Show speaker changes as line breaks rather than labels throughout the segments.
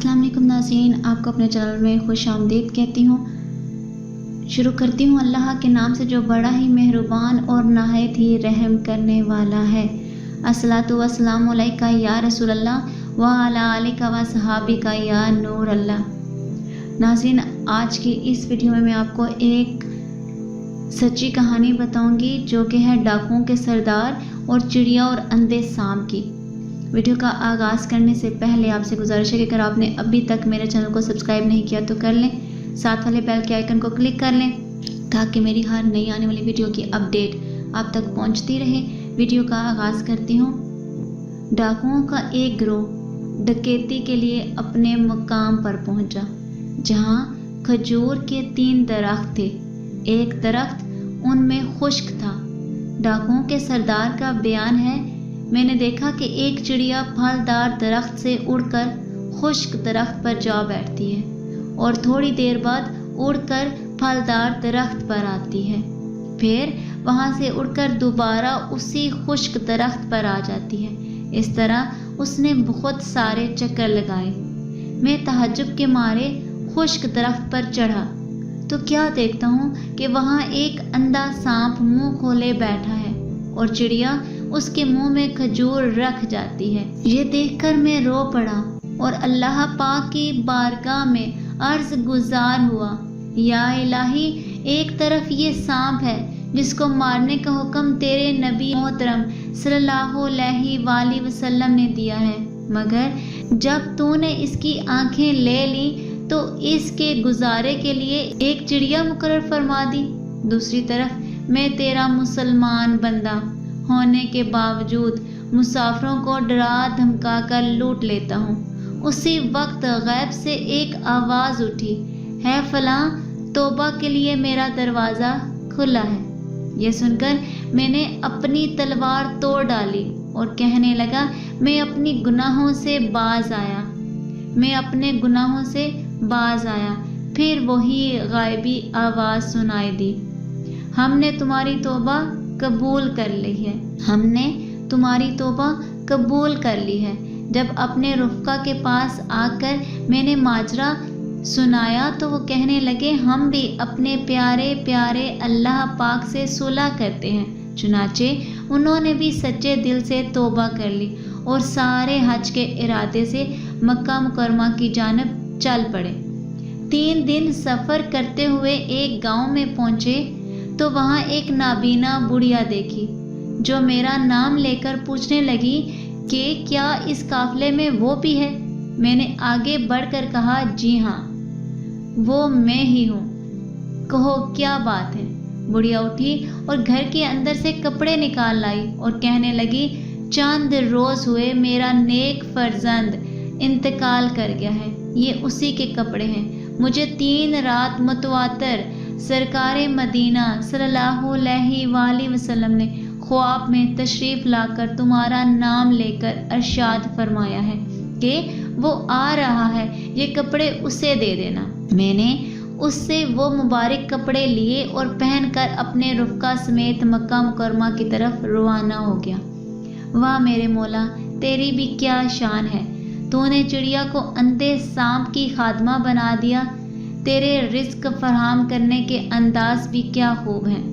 अस्सलाम वालेकुम नाज़रीन, आपको अपने चैनल में खुश आमदीद कहती हूँ। शुरू करती हूँ अल्लाह के नाम से जो बड़ा ही मेहरबान और नहायत ही रहम करने वाला है। अस्सलातु वस्सलामु अलैका या रसूल अल्लाह व अला आलिका व सहाबिका या नूर अल्लाह। नाज़रीन, आज की इस वीडियो में मैं आपको एक सच्ची कहानी बताऊंगी जो कि है डाकुओं के सरदार और चिड़िया और अंधे सांप की। वीडियो का आगाज़ करने से पहले आपसे गुजारिश है कि अगर आपने अभी तक मेरे चैनल को सब्सक्राइब नहीं किया तो कर लें, साथ वाले बेल के आइकन को क्लिक कर लें ताकि मेरी हर नई आने वाली वीडियो की अपडेट आप तक पहुंचती रहे। वीडियो का आगाज़ करती हूँ। डाकुओं का एक गिरोह डकैती के लिए अपने मुकाम पर पहुंचा, जहां खजूर के 3 दरख्त थे। एक दरख्त उनमें खुश्क था। डाकुओं के सरदार का बयान है, मैंने देखा कि एक चिड़िया फलदार दरख्त से उड़कर खुश्क दरख्त पर जा बैठती है और थोड़ी देर बाद उड़कर फलदार दरख्त पर आती है, फिर वहां से उड़कर दोबारा उसी खुश्क दरख्त पर आ जाती है। इस तरह उसने बहुत सारे चक्कर लगाए। मैं तहज्जुब के मारे खुश्क दरख्त पर चढ़ा तो क्या देखता हूँ कि वहाँ एक अंधा सांप मुंह खोले बैठा है और चिड़िया उसके मुंह में खजूर रख जाती है। ये देखकर मैं रो पड़ा और अल्लाह पाक की बारगाह में अर्ज गुजार हुआ, या इलाही, एक तरफ ये सांप है जिसको मारने का हुक्म तेरे नबी मोहतरम सल्लल्लाहु अलैहि वसल्लम ने दिया है, मगर जब तूने इसकी आंखें ले ली तो इसके गुजारे के लिए एक चिड़िया मुकर्रर फरमा दी। दूसरी तरफ मैं तेरा मुसलमान बंदा होने के बावजूद मुसाफिरों को डरा धमका कर लूट लेता हूँ। उसी वक्त गैब से एक आवाज़ उठी, है फलां, तौबा के लिए मेरा दरवाज़ा खुला है। यह सुनकर मैंने अपनी तलवार तोड़ डाली और कहने लगा, मैं अपनी गुनाहों से बाज आया, मैं अपने गुनाहों से बाज आया। फिर वही गायबी आवाज़ सुनाई दी, हमने तुम्हारी तौबा कबूल कर ली है, हमने तुम्हारी तौबा कबूल कर ली है। जब अपने रुफ़का के पास आकर मैंने माजरा सुनाया तो वो कहने लगे, हम भी अपने प्यारे प्यारे अल्लाह पाक से सुलह करते हैं। चुनाचे उन्होंने भी सच्चे दिल से तौबा कर ली और सारे हज के इरादे से मक्का मुकरमा की जानब चल पड़े। 3 दिन सफ़र करते हुए एक गांव में पहुंचे तो वहां एक नाबीना बुढ़िया देखी जो मेरा नाम लेकर पूछने लगी कि क्या इस काफले में वो भी है। मैंने आगे बढ़कर कहा, जी हाँ, वो मैं ही हूँ, कहो क्या बात है। बुढ़िया उठी और घर के अंदर से कपड़े निकाल लाई और कहने लगी, चंद रोज़ हुए मेरा नेक फर्जंद इंतकाल कर गया है, ये उसी के कपड़े हैं। मुझे 3 रात मुतवातर सरकारे मदीना सल्लल्लाहु अलैहि वसल्लम ने ख्वाब में तशरीफ़ लाकर तुम्हारा नाम लेकर अरशाद फरमाया है कि वो आ रहा है, ये कपड़े उसे दे देना। मैंने उससे वो मुबारक कपड़े लिए और पहनकर अपने रुफ़का समेत मक्का मुकरमा की तरफ रवाना हो गया। वाह मेरे मौला, तेरी भी क्या शान है, तूने चिड़िया को अंधे सांप की खादमा बना दिया। तेरे रिस्क फराहम करने के अंदाज भी क्या खूब हैं।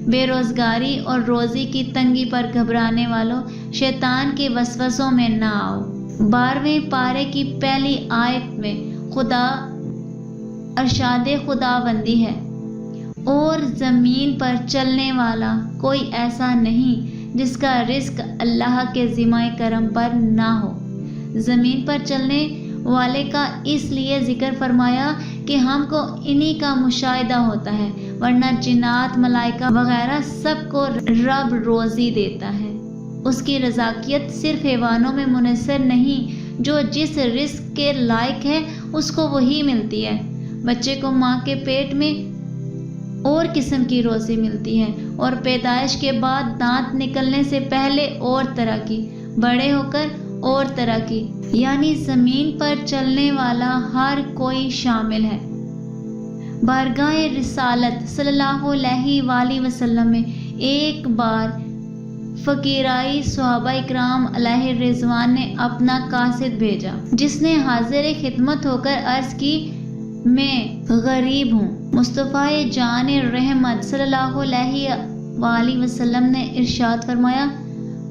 बेरोज़गारी और रोज़ी की तंगी पर घबराने वालों, शैतान के वसवसों में ना आओ। 12वें पारे की पहली आयत में खुदा अरशादे खुदाबंदी है, और ज़मीन पर चलने वाला कोई ऐसा नहीं जिसका रिस्क अल्लाह के ज़िम्मा करम पर ना हो। ज़मीन पर चलने वाले का इसलिए ज़िक्र फरमाया कि हमको इन्हीं का मुशाहिदा होता है, वरना जिन्नात मलाइका वगैरह सबको रब रोज़ी देता है। उसकी रज़ाकियत सिर्फ हैवानों में मुनहसर नहीं, जो जिस रिस्क के लायक है उसको वही मिलती है। बच्चे को माँ के पेट में और किस्म की रोज़ी मिलती है और पैदाइश के बाद दांत निकलने से पहले और तरह की, बड़े होकर और तरह की, यानी ज़मीन पर चलने वाला हर कोई शामिल है। बारगाह रिसालत सल्लल्लाहु अलैहि वसल्लम में एक बार فقیرائی صحابہ اکرام علیہ الرضوان نے اپنا قاصد بھیجا، جس نے حاضر خدمت ہو کر عرض کی میں غریب ہوں۔ مصطفیٰ جان رحمت صلی اللہ علیہ وآلہ وسلم نے ارشاد فرمایا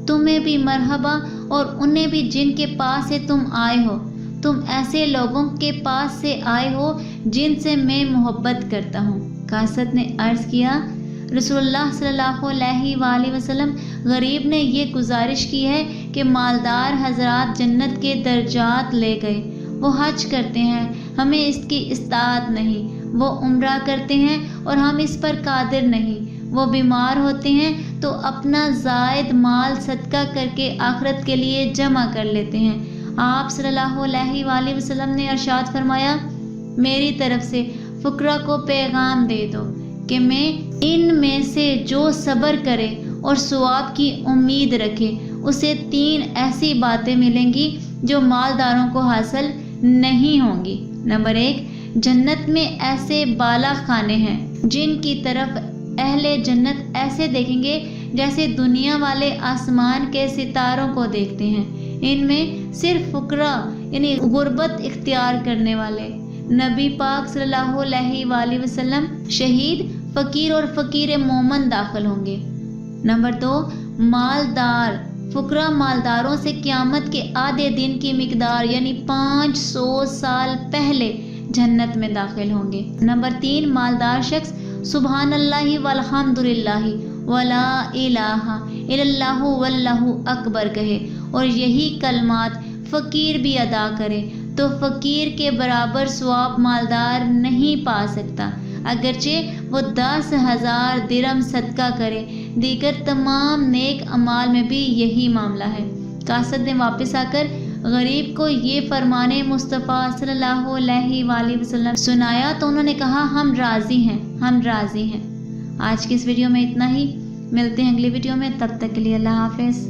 تمہیں بھی مرحبا اور انہیں بھی جن کے پاس سے تم آئے ہو، تم ایسے لوگوں کے پاس سے آئے ہو جن سے میں محبت کرتا ہوں۔ قاصد نے عرض کیا رسول اللہ صلی اللہ علیہ وآلہ وسلم، غریب نے یہ گزارش کی ہے کہ مالدار حضرات جنت کے درجات لے گئے، وہ حج کرتے ہیں، ہمیں اس کی استطاعت نہیں، وہ عمرہ کرتے ہیں اور ہم اس پر قادر نہیں، وہ بیمار ہوتے ہیں تو اپنا زائد مال صدقہ کر کے آخرت کے لیے جمع کر لیتے ہیں۔ آپ صلی اللہ علیہ وآلہ وسلم نے ارشاد فرمایا میری طرف سے فقراء کو پیغام دے دو کہ میں ان میں سے جو صبر کرے اور ثواب کی امید رکھے اسے 3 ایسی باتیں ملیں گی جو مالداروں کو حاصل نہیں ہوں گی۔ نمبر 1، جنت میں ایسے بالا خانے ہیں جن کی طرف اہل جنت ایسے دیکھیں گے جیسے دنیا والے آسمان کے ستاروں کو دیکھتے ہیں۔ ان میں صرف فقراء یعنی غربت اختیار کرنے والے، نبی پاک صلی اللہ علیہ وآلہ وسلم، شہید، فقیر اور فقیر مومن داخل ہوں گے۔ نمبر 2، مالدار، فقراء مالداروں سے قیامت کے آدھے دن کی مقدار یعنی 500 سال پہلے جنت میں داخل ہوں گے۔ نمبر 3، مالدار شخص سبحان اللہ والحمد للہ ولا الہ الا اللہ واللہ اکبر کہے اور یہی کلمات فقیر بھی ادا کرے تو فقیر کے برابر ثواب مالدار نہیں پا سکتا، اگرچہ وہ 10,000 درہم صدقہ کرے۔ دیگر تمام نیک اعمال میں بھی یہی معاملہ ہے۔ قاصد نے واپس آ کر غریب کو یہ فرمان مصطفیٰ صلی اللہ علیہ وآلہ وسلم سنایا تو انہوں نے کہا ہم راضی ہیں، ہم راضی ہیں۔ آج کی اس ویڈیو میں اتنا ہی، ملتے ہیں اگلی ویڈیو میں، تب تک کے لیے اللہ حافظ۔